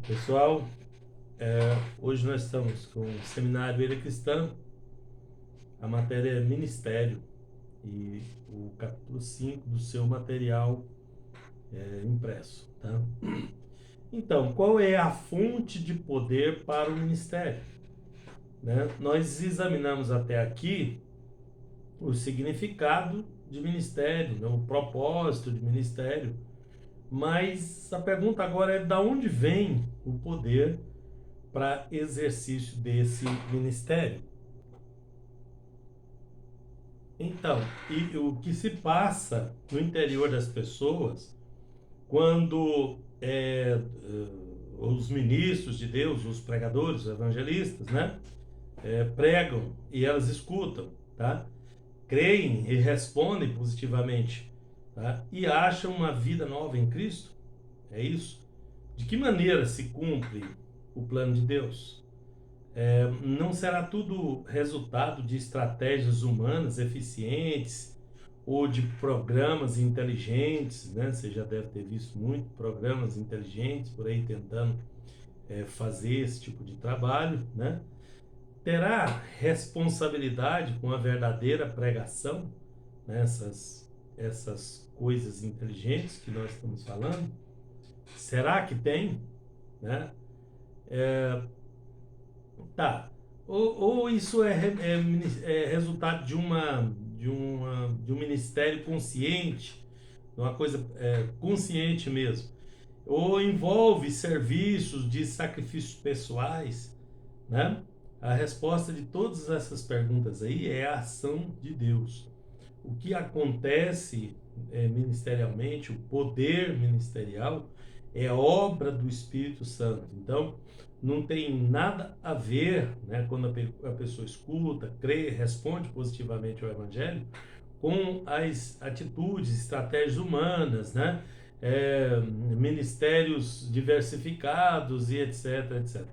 Pessoal, hoje nós estamos com o Seminário Era Cristã, a matéria é Ministério e o capítulo 5 do seu material impresso. Tá? Então, qual é a fonte de poder para o ministério? Né? Nós examinamos até aqui o significado de ministério, né? O propósito de ministério, mas a pergunta agora é: da onde vem o poder para exercício desse ministério? Então, e o que se passa no interior das pessoas quando os ministros de Deus, os pregadores, os evangelistas, né, pregam e elas escutam, tá? Creem e respondem positivamente, tá? E acham uma vida nova em Cristo? É isso? De que maneira se cumpre o plano de Deus? Não será tudo resultado de estratégias humanas eficientes ou de programas inteligentes, né? Você já deve ter visto muito programas inteligentes por aí tentando fazer esse tipo de trabalho, né? Terá responsabilidade com a verdadeira pregação, né? Essas coisas inteligentes que nós estamos falando? Será que tem, né? Tá. Ou isso é resultado de um ministério consciente, de uma coisa consciente mesmo. Ou envolve serviços de sacrifícios pessoais, né? A resposta de todas essas perguntas aí é a ação de Deus. O que acontece ministerialmente, o poder ministerial, é obra do Espírito Santo. Então, não tem nada a ver, né, quando a pessoa escuta, crê, responde positivamente ao Evangelho, com as atitudes, estratégias humanas, né, ministérios diversificados e etc, etc.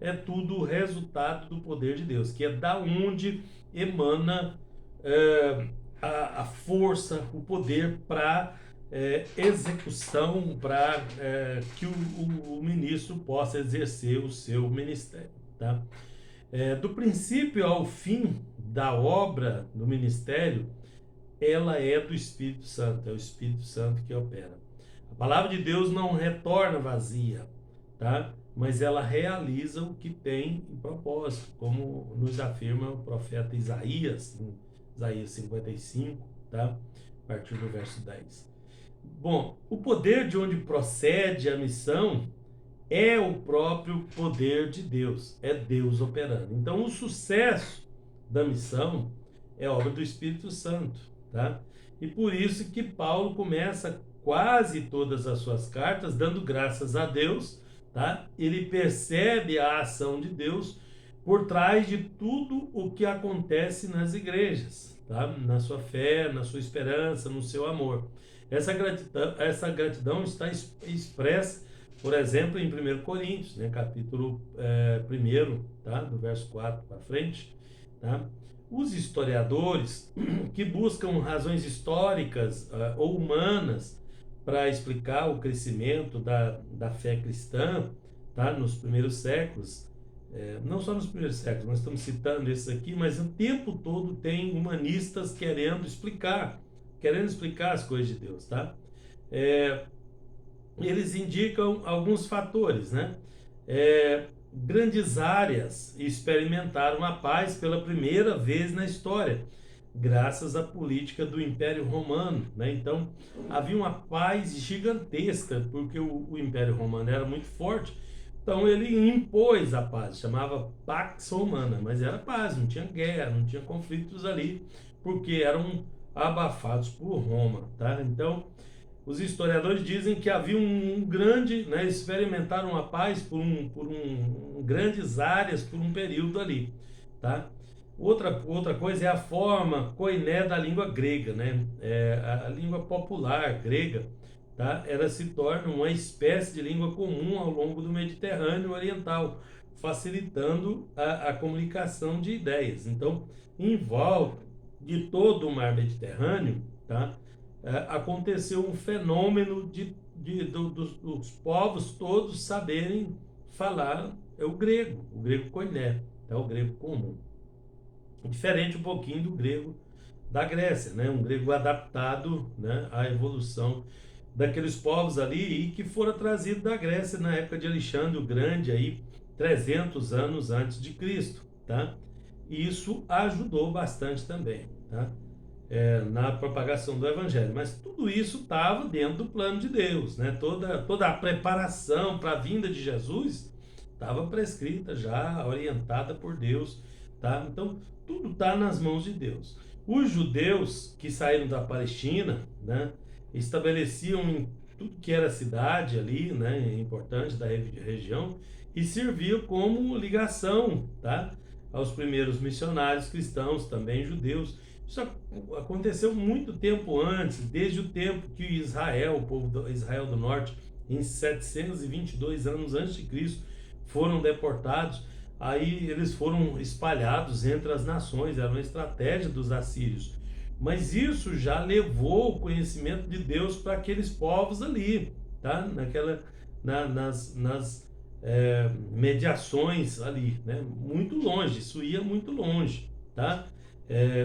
É tudo resultado do poder de Deus, que é da onde emana é, a força, o poder para execução, para que o ministro possa exercer o seu ministério. Tá? Do princípio ao fim da obra do ministério, ela é do Espírito Santo, é o Espírito Santo que opera. A palavra de Deus não retorna vazia, tá? Mas ela realiza o que tem em propósito, como nos afirma o profeta Isaías, em Isaías 55, tá? A partir do verso 10. Bom, o poder de onde procede a missão é o próprio poder de Deus, é Deus operando. Então, o sucesso da missão é obra do Espírito Santo, tá? E por isso que Paulo começa quase todas as suas cartas dando graças a Deus, tá? Ele percebe a ação de Deus por trás de tudo o que acontece nas igrejas, tá? Na sua fé, na sua esperança, no seu amor. Essa gratidão está expressa, por exemplo, em 1 Coríntios, né, capítulo 1, tá, do verso 4 para frente. Tá? Os historiadores que buscam razões históricas ou humanas para explicar o crescimento da fé cristã, tá, nos primeiros séculos, não só nos primeiros séculos, nós estamos citando esses aqui, mas o tempo todo tem humanistas querendo explicar as coisas de Deus, tá? É, eles indicam alguns fatores, né? Grandes áreas experimentaram a paz pela primeira vez na história, graças à política do Império Romano, né? Então, havia uma paz gigantesca, porque o Império Romano era muito forte, então ele impôs a paz, chamava Pax Romana, mas era paz, não tinha guerra, não tinha conflitos ali, porque eram abafados por Roma, tá? Então, os historiadores dizem que havia um grande, né, experimentaram a paz por grandes áreas por um período ali, tá? Outra coisa é a forma koiné da língua grega, né? A língua popular grega, tá? Ela se torna uma espécie de língua comum ao longo do Mediterrâneo Oriental, facilitando a comunicação de ideias. Então, em volta de todo o mar Mediterrâneo, tá? Aconteceu um fenômeno dos povos todos saberem falar o grego koiné, é o grego comum. Diferente um pouquinho do grego da Grécia, né? Um grego adaptado, né, à evolução daqueles povos ali e que fora trazido da Grécia na época de Alexandre o Grande, aí 300 anos antes de Cristo, tá? E isso ajudou bastante também, tá? Na propagação do Evangelho. Mas tudo isso estava dentro do plano de Deus, né? Toda a preparação para a vinda de Jesus estava prescrita já, orientada por Deus, tá? Então, tudo está nas mãos de Deus. Os judeus que saíram da Palestina, né, estabeleciam em tudo que era cidade ali, né, importante da região, e serviam como ligação, tá, aos primeiros missionários cristãos, também judeus. Isso aconteceu muito tempo antes, desde o tempo que Israel, o povo do Israel do Norte, em 722 anos antes de Cristo, foram deportados. Aí eles foram espalhados entre as nações, era uma estratégia dos assírios. Mas isso já levou o conhecimento de Deus para aqueles povos ali, tá? Nas mediações ali, né? Muito longe, isso ia muito longe, tá?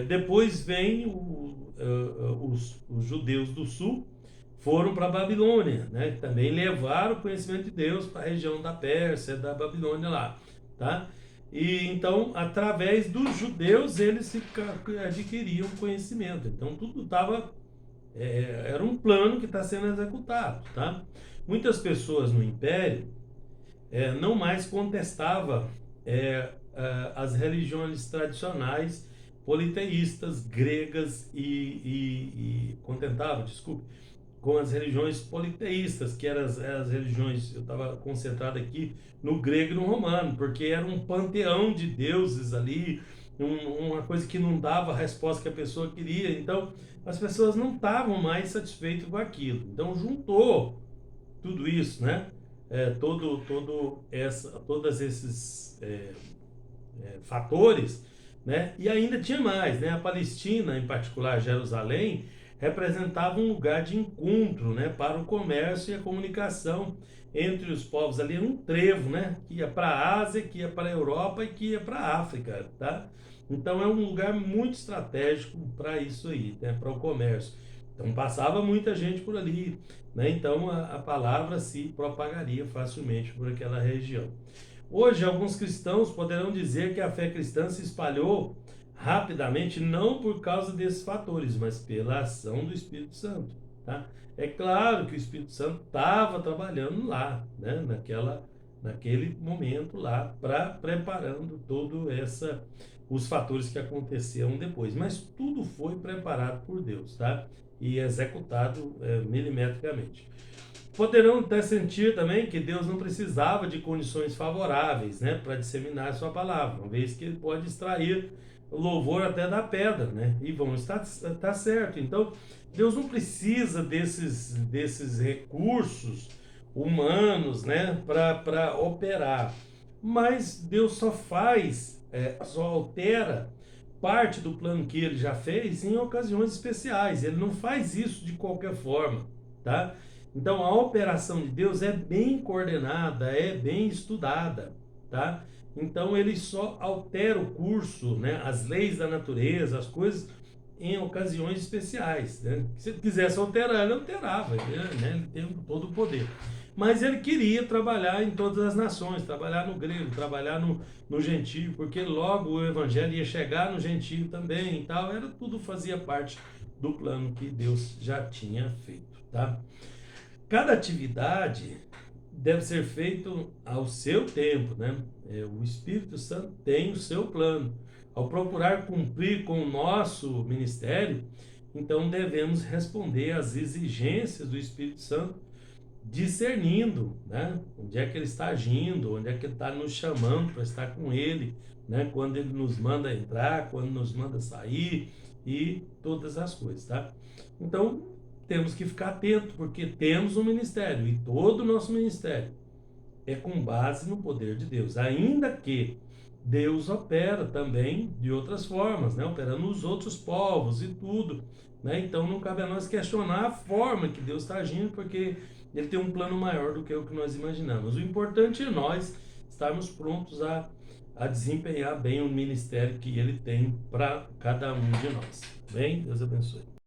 Depois vem os judeus do sul, foram para a Babilônia, né? Também levaram o conhecimento de Deus para a região da Pérsia, da Babilônia lá, tá? E então, através dos judeus, eles adquiriam conhecimento. Então, tudo estava, era um plano que está sendo executado, tá? Muitas pessoas no Império não mais contestavam as religiões tradicionais politeístas gregas e contentavam, desculpe, com as religiões politeístas, que eram as religiões, eu estava concentrado aqui no grego e no romano, porque era um panteão de deuses ali, uma coisa que não dava a resposta que a pessoa queria. Então, as pessoas não estavam mais satisfeitas com aquilo. Então, juntou tudo isso, né? Todos esses fatores, né? E ainda tinha mais, né? A Palestina, em particular Jerusalém, representava um lugar de encontro, né, para o comércio e a comunicação entre os povos ali, era um trevo, né, que ia para a Ásia, que ia para a Europa e que ia para a África, tá? Então é um lugar muito estratégico para isso aí, né, para o comércio. Então passava muita gente por ali, né? Então a palavra se propagaria facilmente por aquela região. Hoje, alguns cristãos poderão dizer que a fé cristã se espalhou rapidamente, não por causa desses fatores, mas pela ação do Espírito Santo, tá? É claro que o Espírito Santo estava trabalhando lá, né? Naquele momento lá, preparando os fatores que aconteceram depois. Mas tudo foi preparado por Deus, tá? E executado milimetricamente. Poderão até sentir também que Deus não precisava de condições favoráveis, né, para disseminar a sua palavra, uma vez que ele pode extrair o louvor até da pedra, né? E vão estar tá certo. Então, Deus não precisa desses recursos humanos, né, para operar. Mas Deus só altera parte do plano que ele já fez em ocasiões especiais. Ele não faz isso de qualquer forma, tá? Então a operação de Deus é bem coordenada, é bem estudada, tá? Então ele só altera o curso, né, as leis da natureza, as coisas em ocasiões especiais, né? Se ele quisesse alterar, ele alterava, né? Ele tem todo o poder. Mas ele queria trabalhar em todas as nações, trabalhar no grego, trabalhar no gentio, porque logo o evangelho ia chegar no gentio também e tal, tudo fazia parte do plano que Deus já tinha feito, tá? Cada atividade deve ser feita ao seu tempo, né? O Espírito Santo tem o seu plano. Ao procurar cumprir com o nosso ministério, então devemos responder às exigências do Espírito Santo, discernindo, né? Onde é que ele está agindo, onde é que ele está nos chamando para estar com ele, né? Quando ele nos manda entrar, quando nos manda sair e todas as coisas, tá? Então, temos que ficar atento, porque temos um ministério e todo o nosso ministério é com base no poder de Deus, ainda que Deus opera também de outras formas, né? Operando nos outros povos e tudo, né? Então não cabe a nós questionar a forma que Deus está agindo, porque ele tem um plano maior do que o que nós imaginamos. O importante é nós estarmos prontos a desempenhar bem o ministério que ele tem para cada um de nós. Bem, Deus abençoe.